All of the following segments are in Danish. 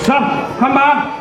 Så, kom bare.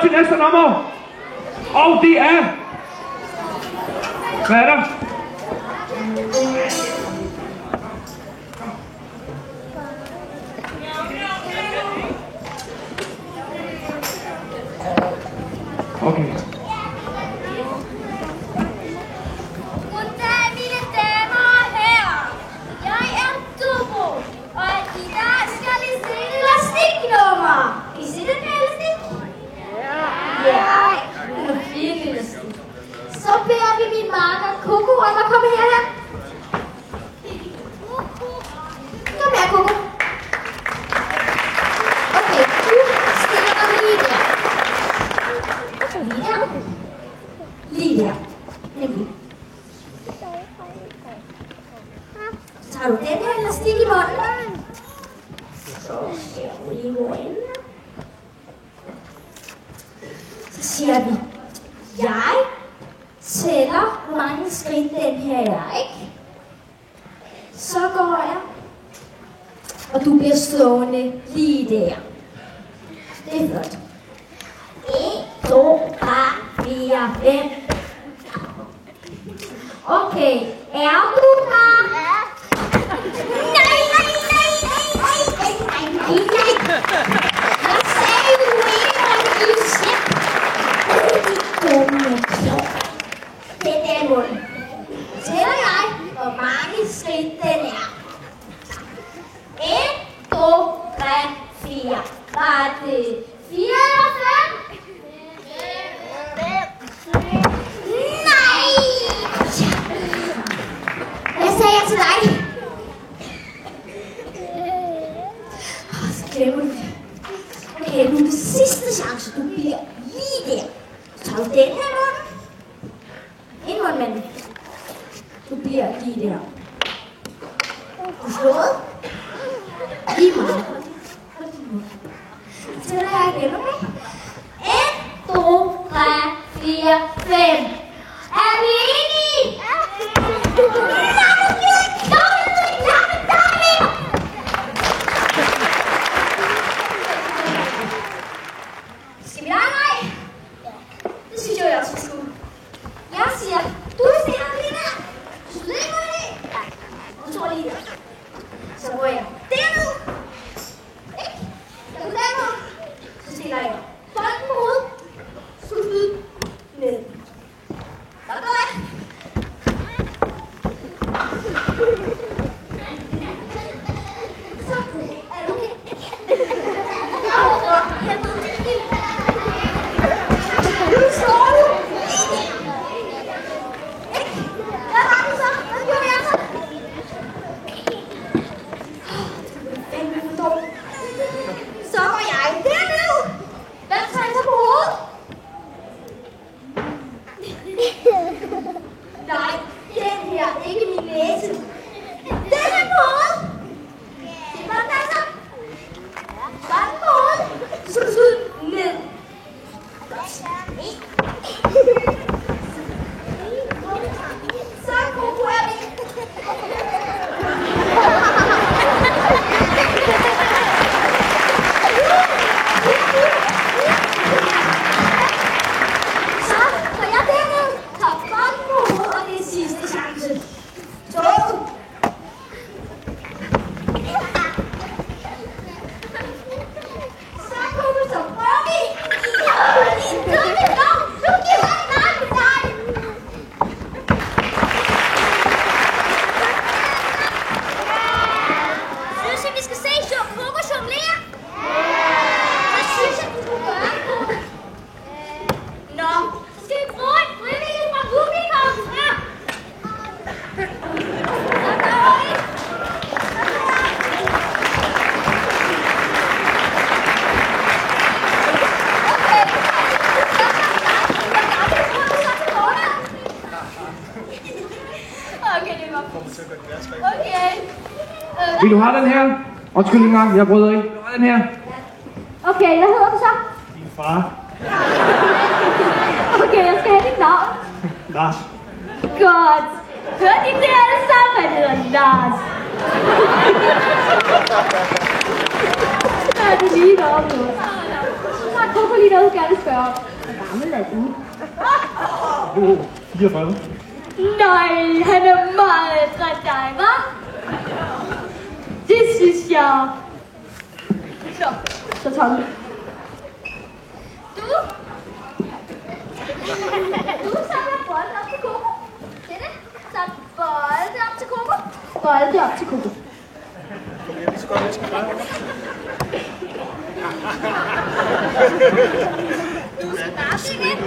Til næste nummer. Og det er... Hvad er der? Okay. Goddag, mine damer og herrer. Jeg er Dubbo, og i dag skal vi se et elastiknummer. Kan I se den her elastik? Ja, den er fin elastik. Så beder vi min makker Coco om at komme herhen. Kom her, Coco. Okay, du stiller dig lige der. Lige der. Lige der. Nemlig. Så tager du den her elastik i munden. Så ser du lige munden. Så siger vi, jeg tæller, hvor mange skridt den her er, ikke? Så går jeg, og du bliver stående lige der. Det er flot. 1, 2, 3, 4, 5. Okay, er du klar? Nej. Jeg sagde jo ikke, at I selv. Det er den mund. Tæller jeg, hvor mange skridt den er. 1, 2, 3, 4. Var det 4 eller 5? Nej! Hvad sagde jeg til dig? Så glemmer du det. Okay, nu er det sidste chance. Du bliver lige der. Så tager du den her mund. En mund, mand. Du bliver lige der. Du slået. Lige meget. Så tæller jeg igen, okay? 1, 2, 3, 4, 5. Er vi enige? Skal vi lege mig? Det synes jeg også, vi skulle. Jeg siger, du stiller lige der. Så lægger jeg det. Du tror lige der. Så går jeg derned. Ikke? Jeg går derned. Så stiller jeg bolden på hovedet. Så ud. Ned. Så går jeg. Vil du have den her? Undskyld en gang, jeg bryder ikke. Vil du have den her? Okay, hvad hedder du så? Din far. Okay, jeg skal have dit navn. Lars. Godt. Hørte I det alle sammen? Han hedder Lars. Ja, det er lige deroppe nu. Så har Coco lige noget, du gerne vil spørge om. Hvor gammel er du? 44. Nej, han er meget ældre end dig, hva'? Det synes jeg. Så Tommy. Du samler bolde op til Coco. Det er det. Så bolde op til Coco. Bolde op til Coco. Du skal bare se det.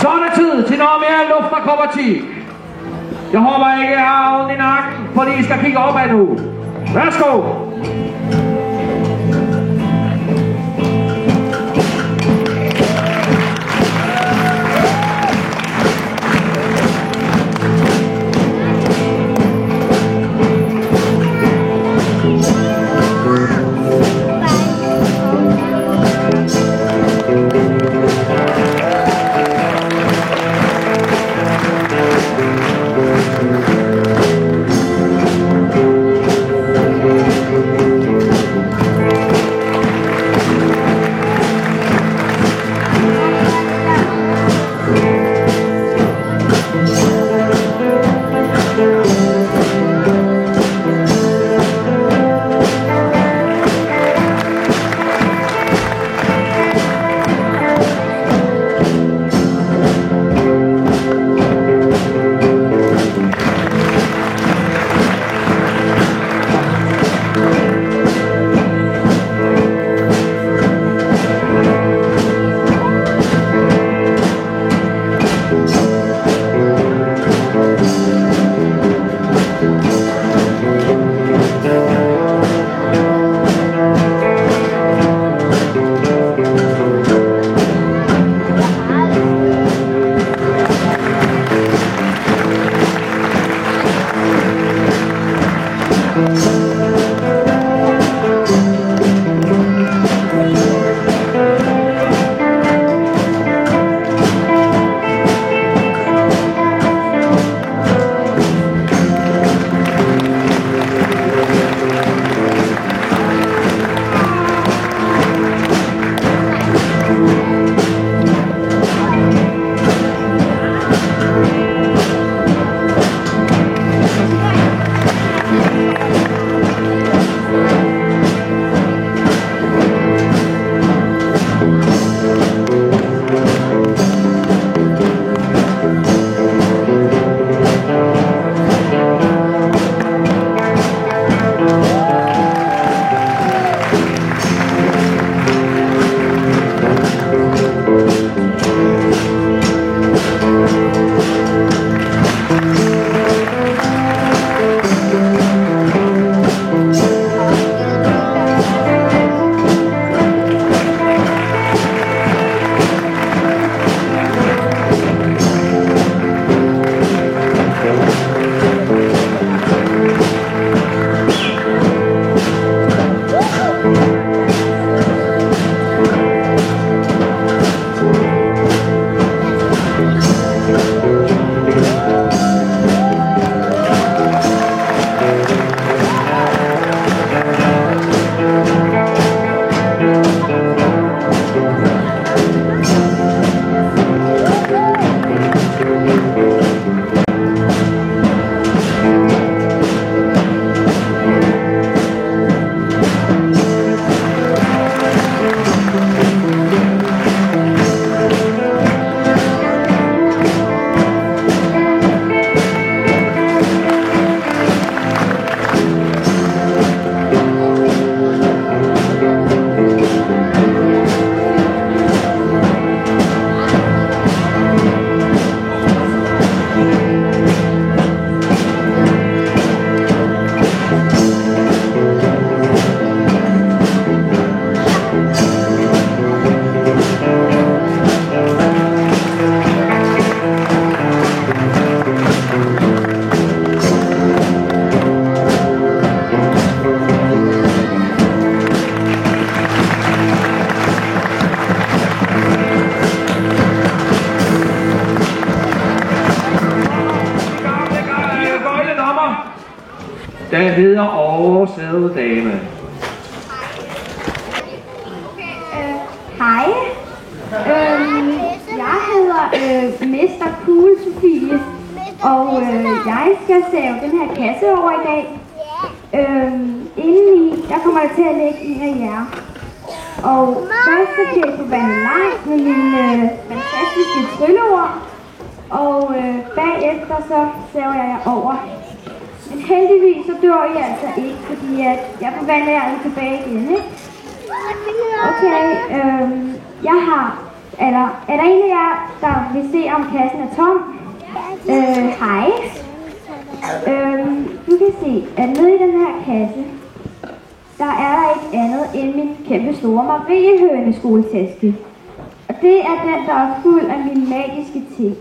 Så er det tid til noget mere luftakrobatik. Jeg håber ikke, jeg har ondt i nakken, fordi I skal kigge opad nu. Værsgo! der hedder Årsæde Dame. Hej. Jeg hedder Mester Cool Sofie, og jeg skal save den her kasse over i dag. Indeni, der kommer jeg til at lægge en af jer. Og først så bliver jeg på vandet langt med mine fantastiske trylleord. Og bagefter så saver jeg jer over. Men heldigvis så dør I altså ikke, fordi at jeg forvandler jer altså tilbage igen, ikke? Okay, er der en af jer, der vil se om kassen er tom? Hej. Du kan se, at nede i den her kasse, der er der ikke andet end min kæmpe store Mariehøne-skoletaske. Og det er den, der er fuld af mine magiske ting.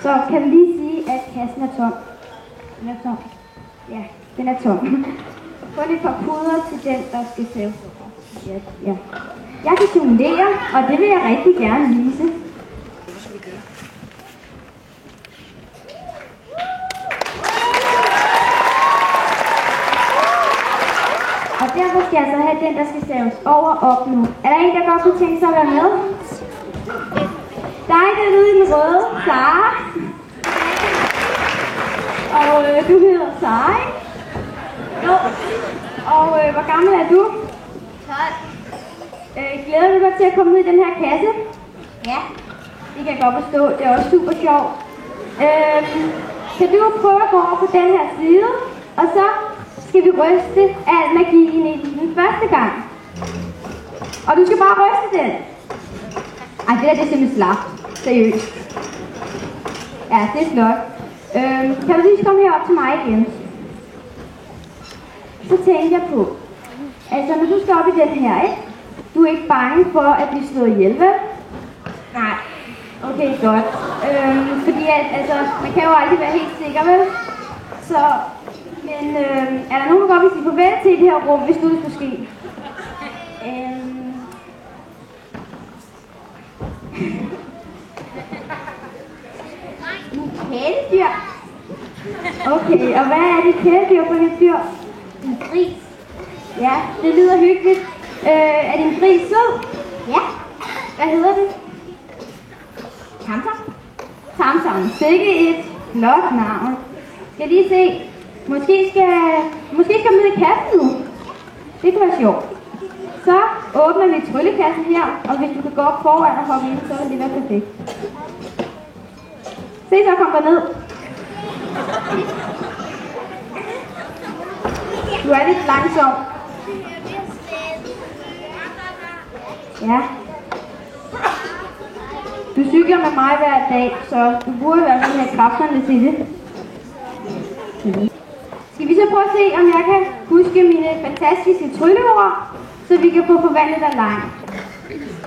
Så kan vi lige sige, at kassen er tom. Den er tom. Ja, den er tom. Få lidt par puder til den, der skal saves. Ja. Jeg kan simulere, og det vil jeg rigtig gerne vise. Og derfor skal jeg så have den, der skal saves over op nu. Er der en, der godt kunne tænke sig at være med? Dig derude i den røde, Sara. Og du hedder Sara, ikke? Jo. Og hvor gammel er du? 12. Glæder du dig til at komme ud i den her kasse? Ja. Det kan jeg godt forstå. Det er også super sjovt. Kan du prøve at gå over på den her side? Og så skal vi ryste al magien i den første gang. Og du skal bare ryste den. Ej, det der det er simpelthen slapt. Seriøst. Ja, det er flot. Kan du lige komme herop til mig igen? Så tænker jeg på, altså når du skal op i den her, ikke? Du er ikke bange for at blive slået ihjel, vel? Nej. Okay, godt. Fordi at, altså, man kan jo aldrig være helt sikker, vel? Så, men er der nogen, der godt vil sige farvel til i det her rum, hvis du skulle ske? Kæledyr. Okay, og hvad er det kæledyr for et dyr? En gris. Ja, det lyder hyggeligt. Er det en gris sød? Ja. Hvad hedder den? Tamtam. Tamtam. Sikke et flot navn. Skal lige se. Måske skal man i kassen nu. Det kan være sjovt. Så åbner vi tryllekassen her, og hvis du kan gå op foran og hoppe ind, så vil det være perfekt. Se, så kom der ned. Du er lidt langsom. Ja. Du cykler med mig hver dag, så du burde være sådan have kræfterne til det. Skal vi så prøve at se, om jeg kan huske mine fantastiske trylleord, så vi kan få forvandlet dig langt.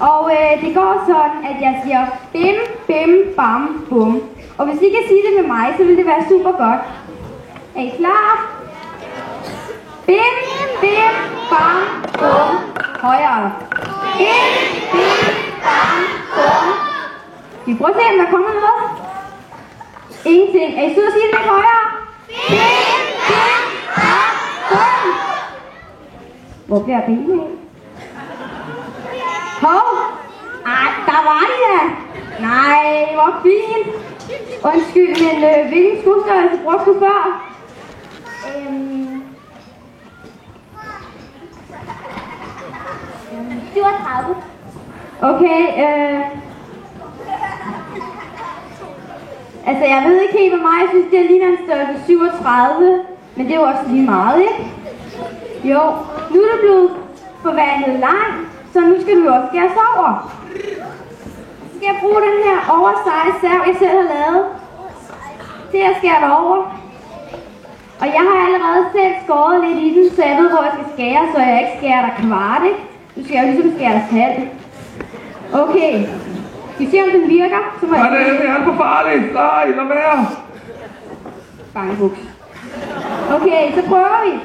Og det går sådan, at jeg siger bim, bim, bam, bum. Og hvis I kan sige det med mig, så vil det være super godt. Er I klar? Bim, bim, bam, bum. Højere. Bim, bim, bam, bum. Skal vi prøve at se, om der kommer noget? Ingenting. Er I søde at sige det lidt højere? Bim, bim, bam, bum. Hvor bliver benene af? Hov! Ej, der var de da! Nej, hvor fint! Undskyld, men hvilken skostørrelse brugte du før? 37. Okay, altså jeg ved ikke helt, hvor meget jeg synes, det ligner en størrelse 37, men det er jo også lige meget, ikke? Jo, nu er du blevet forvandlet langt, så nu skal du også skæres over. Så skal jeg bruge den her oversize sav, jeg selv har lavet, til at skære det over. Og jeg har allerede selv skåret lidt i den, så jeg ved, hvor jeg skal skære, så jeg ikke skærer dig kvart, ikke? Nu skal jeg jo ligesom skære dig halvt. Okay. Skal vi se, om den virker? Så må det er alt for farligt. Nej, lad være. Bangebuks. Okay, så prøver vi.